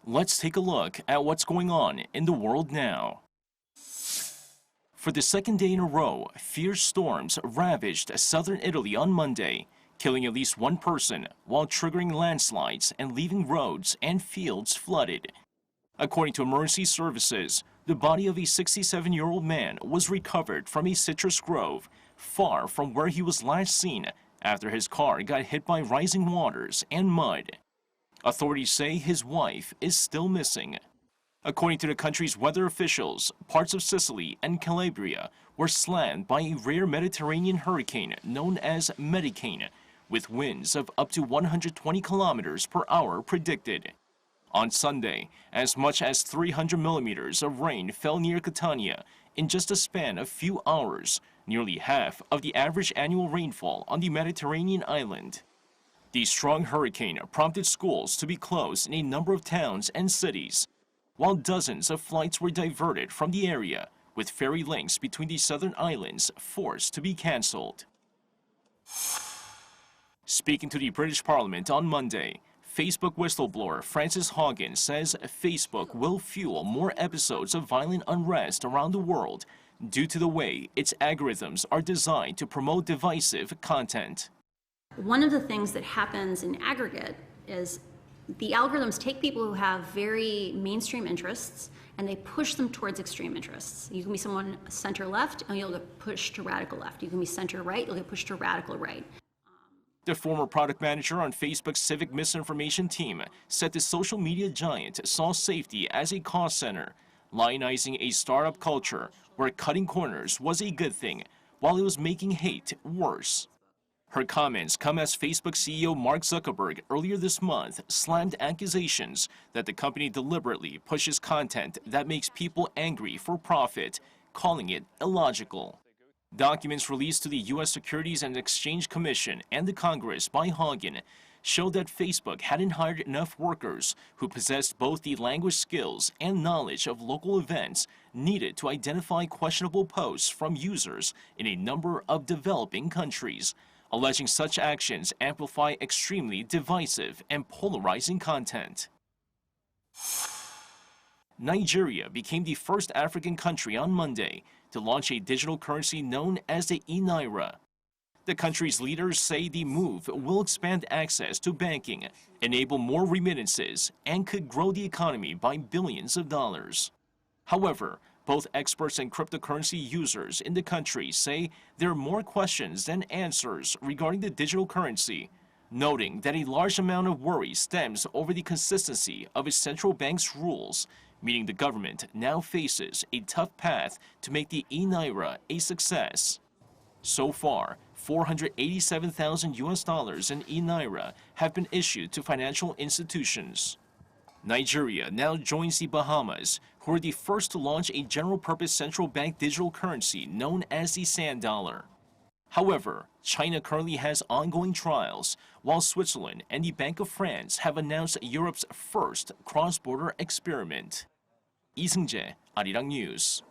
Let's take a look at what's going on in the world now. For the second day in a row, fierce storms ravaged southern Italy on Monday, killing at least one person while triggering landslides and leaving roads and fields flooded. According to emergency services, the body of a 67-year-old man was recovered from a citrus grove far from where he was last seen after his car got hit by rising waters and mud. Authorities say his wife is still missing. According to the country's weather officials, parts of Sicily and Calabria were slammed by a rare Mediterranean hurricane known as Medicane, with winds of up to 120 kilometers per hour predicted. On Sunday, as much as 300 millimeters of rain fell near Catania in just a span of few hours, nearly half of the average annual rainfall on the Mediterranean island. The strong hurricane prompted schools to be closed in a number of towns and cities, while dozens of flights were diverted from the area, with ferry links between the southern islands forced to be cancelled. Speaking to the British Parliament on Monday, Facebook whistleblower Frances Haugen says Facebook will fuel more episodes of violent unrest around the world due to the way its algorithms are designed to promote divisive content. One of the things that happens in aggregate is the algorithms take people who have very mainstream interests and they push them towards extreme interests. You can be someone center left and you'll get pushed to radical left. You can be center right, you'll get pushed to radical right. The former product manager on Facebook's civic misinformation team said the social media giant saw safety as a cost center, lionizing a startup culture where cutting corners was a good thing, while it was making hate worse. Her comments come as Facebook CEO Mark Zuckerberg earlier this month slammed accusations that the company deliberately pushes content that makes people angry for profit, calling it illogical. Documents released to the U.S. Securities and Exchange Commission and the Congress by Haugen showed that Facebook hadn't hired enough workers who possessed both the language skills and knowledge of local events needed to identify questionable posts from users in a number of developing countries, alleging such actions amplify extremely divisive and polarizing content. Nigeria became the first African country on Monday to launch a digital currency known as the E-NAIRA. The country's leaders say the move will expand access to banking, enable more remittances, and could grow the economy by billions of dollars. However, both experts and cryptocurrency users in the country say there are more questions than answers regarding the digital currency, noting that a large amount of worry stems over the consistency of its central bank's rules, meaning the government now faces a tough path to make the E-NAIRA a success. So far, $487,000 in E-NAIRA have been issued to financial institutions. Nigeria now joins the Bahamas, who are the first to launch a general-purpose central bank digital currency known as the sand dollar. However, China currently has ongoing trials, while Switzerland and the Bank of France have announced Europe's first cross-border experiment. 이승재, Arirang News.